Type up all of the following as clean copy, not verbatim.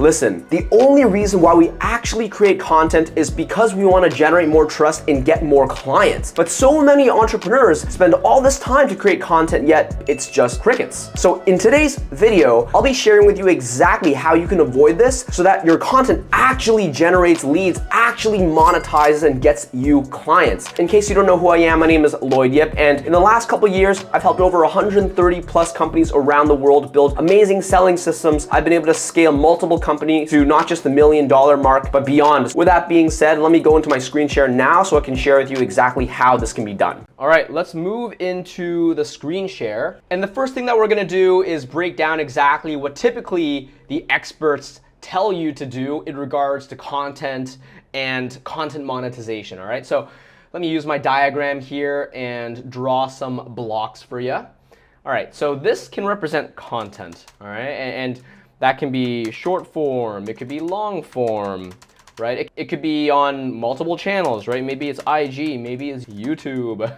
Listen, the only reason why we actually create content is because we want to generate more trust and get more clients. But so many entrepreneurs spend all this time to create content, yet it's just crickets. So in today's video, I'll be sharing with you exactly how you can avoid this so that your content actually generates leads, actually monetizes, and gets you clients. In case you don't know who I am, my name is Lloyd Yip, and in the last couple of years, I've helped over 130 plus companies around the world build amazing selling systems. I've been able to scale multiple companies to not just the $1 million mark, but beyond. With that being said, let me go into my screen share now so I can share with you exactly how this can be done. All right, let's move into the screen share. And the first thing that we're gonna do is break down exactly what typically the experts tell you to do in regards to content and content monetization, all right? So let me use my diagram here and draw some blocks for you. All right, so this can represent content, all right? And that can be short form, it could be long form, right? It could be on multiple channels, right? Maybe it's IG, maybe it's YouTube.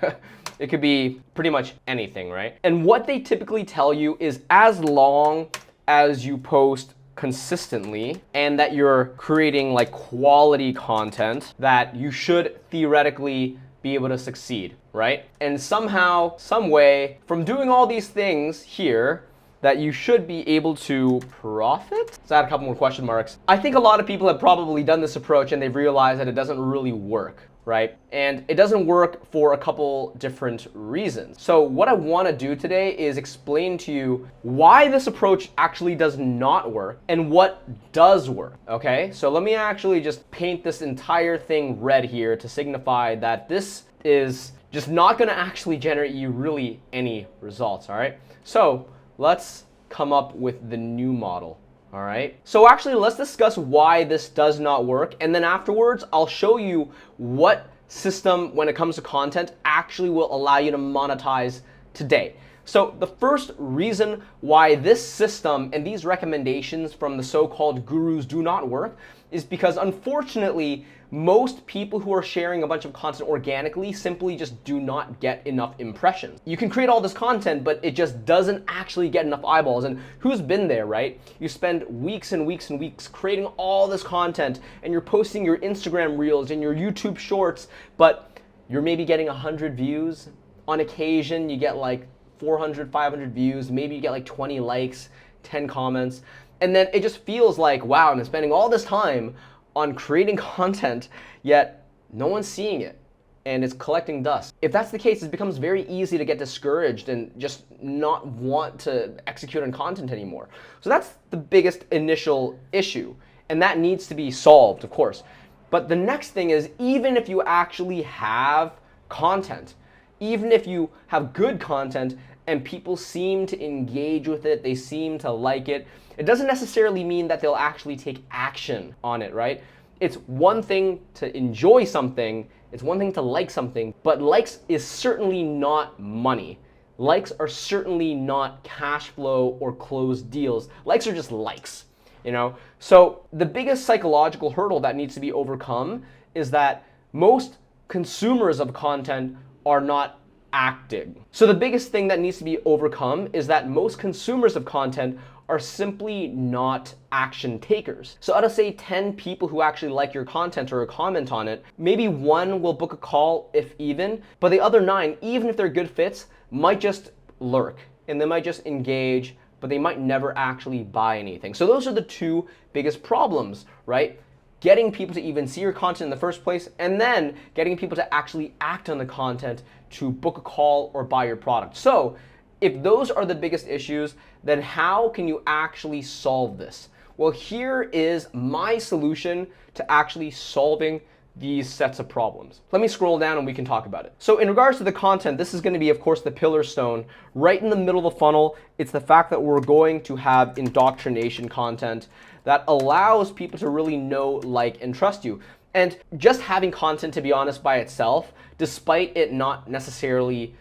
It could be pretty much anything, right? And what they typically tell you is as long as you post consistently and that you're creating like quality content, that you should theoretically be able to succeed, right? And somehow, some way, from doing all these things here, that you should be able to profit? Let's add a couple more question marks. I think a lot of people have probably done this approach and they've realized that it doesn't really work, right? And it doesn't work for a couple different reasons. So what I want to do today is explain to you why this approach actually does not work and what does work, okay? So let me actually just paint this entire thing red here to signify that this is just not going to actually generate you really any results, all right? So let's come up with the new model, all right? So actually, let's discuss why this does not work, and then afterwards, I'll show you what system, when it comes to content, actually will allow you to monetize today. So the first reason why this system and these recommendations from the so-called gurus do not work is because, unfortunately, most people who are sharing a bunch of content organically simply just do not get enough impressions. You can create all this content, but it just doesn't actually get enough eyeballs. And who's been there, right? You spend weeks and weeks and weeks creating all this content, and you're posting your Instagram reels and your YouTube shorts, but you're maybe getting 100 views. On occasion, you get like 400, 500 views. Maybe you get like 20 likes, 10 comments. And then it just feels like, wow, I'm spending all this time on creating content, yet no one's seeing it, and it's collecting dust. If that's the case, it becomes very easy to get discouraged and just not want to execute on content anymore. So that's the biggest initial issue, and that needs to be solved, of course. But the next thing is, even if you actually have content, even if you have good content and people seem to engage with it, they seem to like it, it doesn't necessarily mean that they'll actually take action on it, right? It's one thing to enjoy something, it's one thing to like something, but likes is certainly not money. Likes are certainly not cash flow or closed deals. Likes are just likes, you know? So the biggest psychological hurdle that needs to be overcome is that most consumers of content are not acting. So the biggest thing that needs to be overcome is that most consumers of content are simply not action takers. So out of say 10 people who actually like your content or comment on it, maybe one will book a call if even, but the other 9, even if they're good fits, might just lurk and they might just engage, but they might never actually buy anything. So those are the two biggest problems, right? Getting people to even see your content in the first place, and then getting people to actually act on the content to book a call or buy your product. So if those are the biggest issues, then how can you actually solve this? Well, here is my solution to actually solving these sets of problems. Let me scroll down and we can talk about it. So in regards to the content, this is going to be, of course, the pillar stone. Right in the middle of the funnel, it's the fact that we're going to have indoctrination content that allows people to really know, like, and trust you. And just having content, to be honest, by itself, despite it not necessarily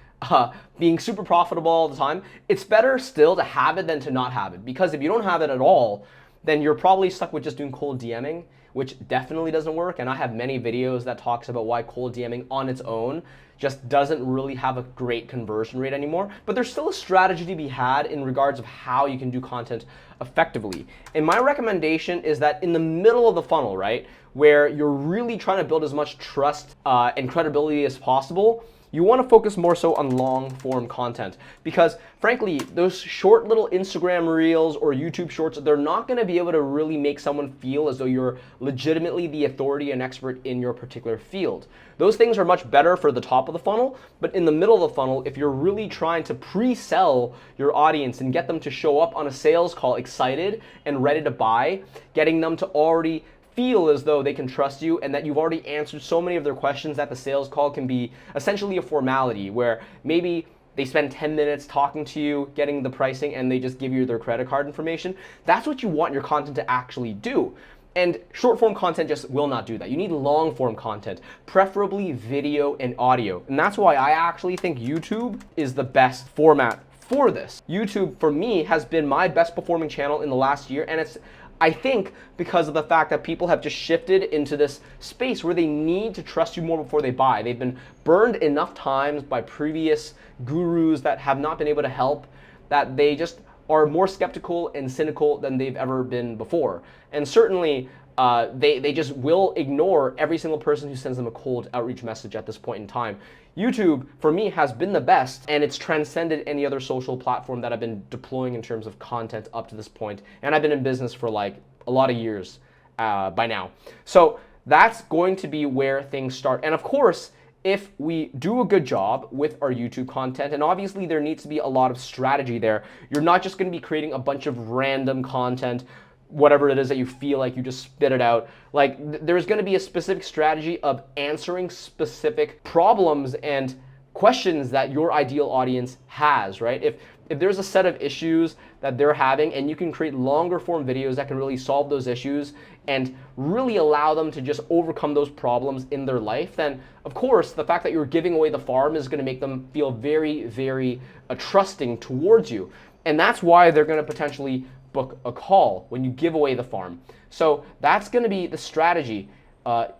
being super profitable all the time, it's better still to have it than to not have it. Because if you don't have it at all, then you're probably stuck with just doing cold DMing, which definitely doesn't work. And I have many videos that talks about why cold DMing on its own just doesn't really have a great conversion rate anymore. But there's still a strategy to be had in regards of how you can do content effectively. And my recommendation is that in the middle of the funnel, right, where you're really trying to build as much trust and credibility as possible, you want to focus more so on long form content, because frankly, those short little Instagram reels or YouTube shorts, they're not going to be able to really make someone feel as though you're legitimately the authority and expert in your particular field. Those things are much better for the top of the funnel, but in the middle of the funnel, if you're really trying to pre-sell your audience and get them to show up on a sales call excited and ready to buy, getting them to already feel as though they can trust you and that you've already answered so many of their questions that the sales call can be essentially a formality where maybe they spend 10 minutes talking to you, getting the pricing, and they just give you their credit card information. That's what you want your content to actually do. And short form content just will not do that. You need long form content, preferably video and audio. And that's why I actually think YouTube is the best format for this. YouTube, for me, has been my best performing channel in the last year, and it's, I think, because of the fact that people have just shifted into this space where they need to trust you more before they buy. They've been burned enough times by previous gurus that have not been able to help that they just are more skeptical and cynical than they've ever been before. And certainly, they just will ignore every single person who sends them a cold outreach message at this point in time. YouTube, for me, has been the best, and it's transcended any other social platform that I've been deploying in terms of content up to this point. And I've been in business for like a lot of years by now. So that's going to be where things start. And of course, if we do a good job with our YouTube content, and obviously there needs to be a lot of strategy there, you're not just going to be creating a bunch of random content, whatever it is that you feel like you just spit it out. Like there's going to be a specific strategy of answering specific problems and questions that your ideal audience has, right? If there's a set of issues that they're having and you can create longer form videos that can really solve those issues and really allow them to just overcome those problems in their life, then of course the fact that you're giving away the farm is going to make them feel very, very trusting towards you. And that's why they're going to potentially book a call when you give away the farm. So that's going to be the strategy,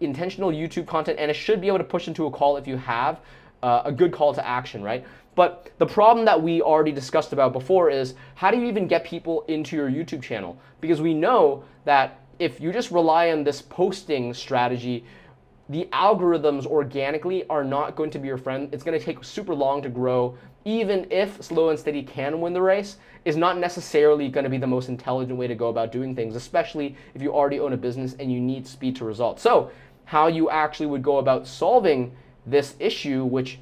intentional YouTube content, and it should be able to push into a call if you have a good call to action, right? But the problem that we already discussed about before is how do you even get people into your YouTube channel? Because we know that if you just rely on this posting strategy, the algorithms organically are not going to be your friend. It's going to take super long to grow. Even if slow and steady can win the race, is not necessarily going to be the most intelligent way to go about doing things, especially if you already own a business and you need speed to results. So how you actually would go about solving this issue, which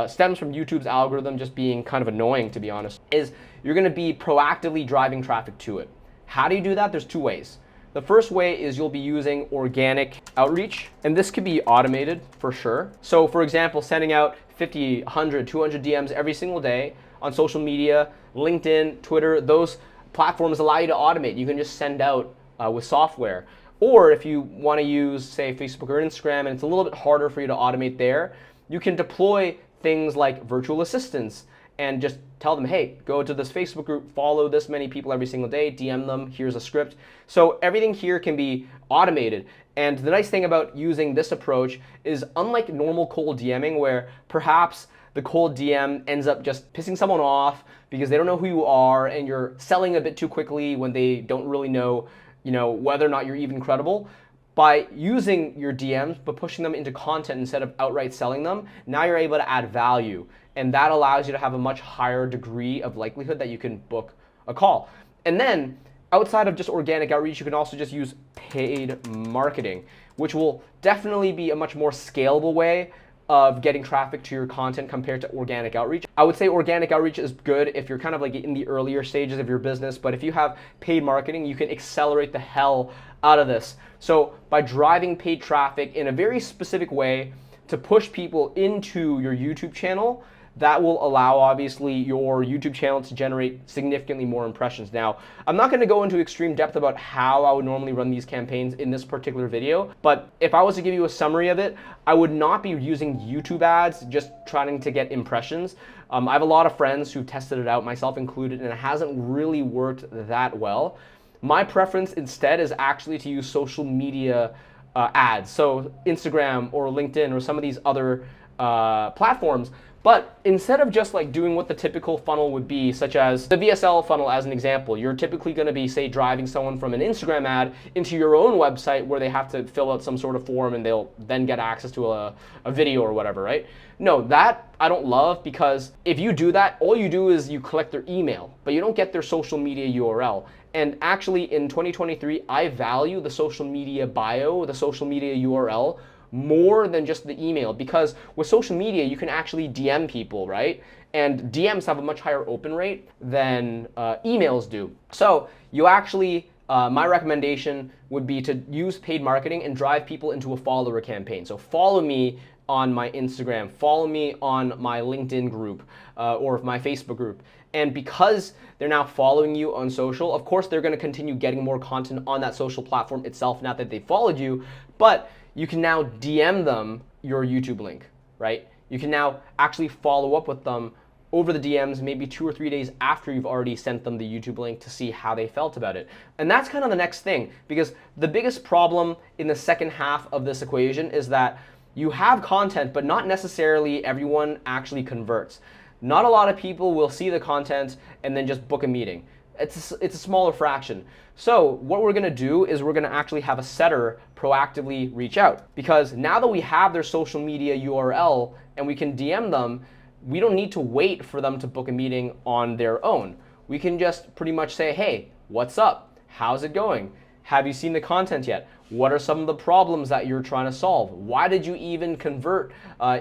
stems from YouTube's algorithm just being kind of annoying, to be honest, is you're going to be proactively driving traffic to it. How do you do that? There's two ways. The first way is you'll be using organic outreach, and this could be automated for sure. So for example, sending out 50, 100, 200 DMs every single day on social media, LinkedIn, Twitter, those platforms allow you to automate. You can just send out with software. Or if you want to use, say, Facebook or Instagram, and it's a little bit harder for you to automate there, you can deploy things like virtual assistants and just tell them, hey, go to this Facebook group, follow this many people every single day, DM them, here's a script. So everything here can be automated. And the nice thing about using this approach is, unlike normal cold DMing, where perhaps the cold DM ends up just pissing someone off because they don't know who you are and you're selling a bit too quickly when they don't really know, whether or not you're even credible. By using your DMs, but pushing them into content instead of outright selling them, now you're able to add value. And that allows you to have a much higher degree of likelihood that you can book a call. And then outside of just organic outreach, you can also just use paid marketing, which will definitely be a much more scalable way of getting traffic to your content compared to organic outreach. I would say organic outreach is good if you're kind of like in the earlier stages of your business, but if you have paid marketing, you can accelerate the hell out of this. So by driving paid traffic in a very specific way to push people into your YouTube channel, that will allow, obviously, your YouTube channel to generate significantly more impressions. Now, I'm not going to go into extreme depth about how I would normally run these campaigns in this particular video, but if I was to give you a summary of it, I would not be using YouTube ads just trying to get impressions. I have a lot of friends who tested it out, myself included, and it hasn't really worked that well. My preference instead is actually to use social media ads, so Instagram or LinkedIn or some of these other platforms. But instead of just like doing what the typical funnel would be, such as the VSL funnel as an example, you're typically going to be, say, driving someone from an Instagram ad into your own website where they have to fill out some sort of form and they'll then get access to a video or whatever, right? No, that I don't love, because if you do that, all you do is you collect their email, but you don't get their social media URL. And actually in 2023, I value the social media bio, the social media URL, more than just the email, because with social media you can actually DM people, right? And DMs have a much higher open rate than emails do. So you actually, my recommendation would be to use paid marketing and drive people into a follower campaign. So follow me on my Instagram, follow me on my LinkedIn group or my Facebook group. And because they're now following you on social, of course they're going to continue getting more content on that social platform itself now that they followed you, but you can now DM them your YouTube link, right? You can now actually follow up with them over the DMs maybe 2 or 3 days after you've already sent them the YouTube link to see how they felt about it. And that's kind of the next thing, because the biggest problem in the second half of this equation is that you have content, but not necessarily everyone actually converts. Not a lot of people will see the content and then just book a meeting. It's a smaller fraction. So what we're gonna do is we're gonna actually have a setter proactively reach out, because now that we have their social media URL and we can DM them, we don't need to wait for them to book a meeting on their own. We can just pretty much say, hey, what's up? How's it going? Have you seen the content yet? What are some of the problems that you're trying to solve? Why did you even convert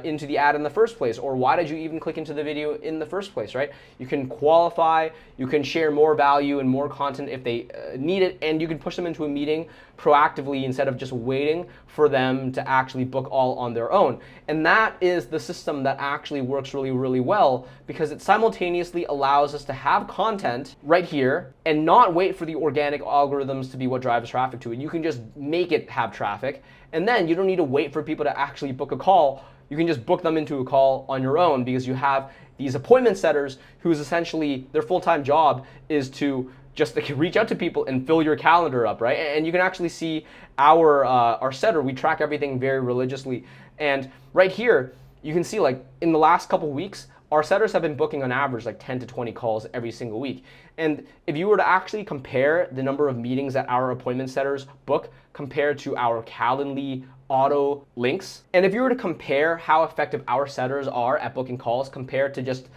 into the ad in the first place? Or why did you even click into the video in the first place, right? You can qualify, you can share more value and more content if they need it, and you can push them into a meeting proactively instead of just waiting for them to actually book all on their own. And that is the system that actually works really, really well, because it simultaneously allows us to have content right here and not wait for the organic algorithms to be what drives traffic to it. You can just make it have traffic, and then you don't need to wait for people to actually book a call. You can just book them into a call on your own, because you have these appointment setters whose essentially their full-time job is to just reach out to people and fill your calendar up, right? And you can actually see our setter. We track everything very religiously. And right here, you can see like in the last couple weeks, our setters have been booking on average like 10 to 20 calls every single week. And if you were to actually compare the number of meetings that our appointment setters book compared to our Calendly auto links, and if you were to compare how effective our setters are at booking calls compared to just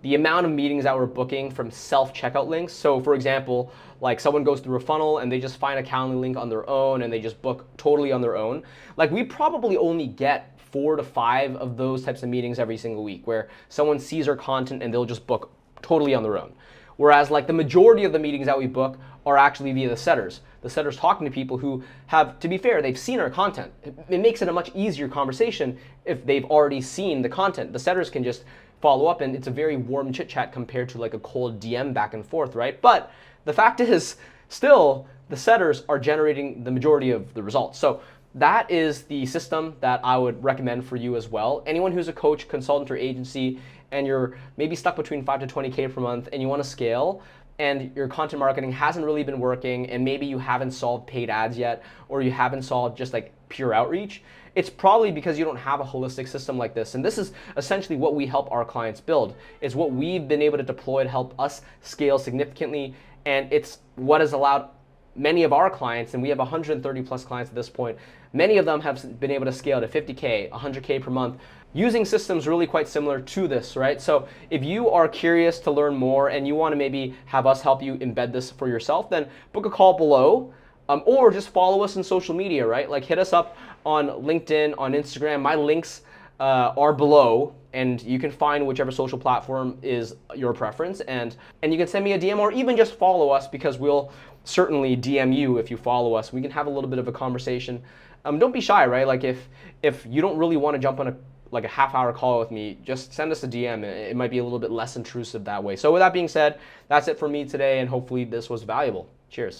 the amount of meetings that we're booking from self-checkout links. So for example, like someone goes through a funnel and they just find a Calendly link on their own and they just book totally on their own. Like we probably only get 4 to 5 of those types of meetings every single week where someone sees our content and they'll just book totally on their own. Whereas like the majority of the meetings that we book are actually via the setters. The setters talking to people who have, to be fair, they've seen our content. It makes it a much easier conversation if they've already seen the content. The setters can just follow up and it's a very warm chit chat compared to like a cold DM back and forth, right? But the fact is still the setters are generating the majority of the results. So that is the system that I would recommend for you as well. Anyone who's a coach, consultant, or agency, and you're maybe stuck between 5 to 20K per month and you want to scale, and your content marketing hasn't really been working, and maybe you haven't solved paid ads yet, or you haven't solved just like pure outreach, it's probably because you don't have a holistic system like this. And this is essentially what we help our clients build. It's what we've been able to deploy to help us scale significantly, and it's what has allowed many of our clients, and we have 130 plus clients at this point, many of them have been able to scale to 50K, 100K per month using systems really quite similar to this, right? So if you are curious to learn more and you want to maybe have us help you embed this for yourself, then book a call below, or just follow us on social media, right? Like hit us up on LinkedIn, on Instagram. My links are below, and you can find whichever social platform is your preference, and you can send me a DM or even just follow us, because we'll certainly DM you if you follow us. We can have a little bit of a conversation. Don't be shy, right? Like if you don't really want to jump on a half-hour call with me, just send us a DM. It might be a little bit less intrusive that way. So with that being said, that's it for me today, and hopefully this was valuable. Cheers.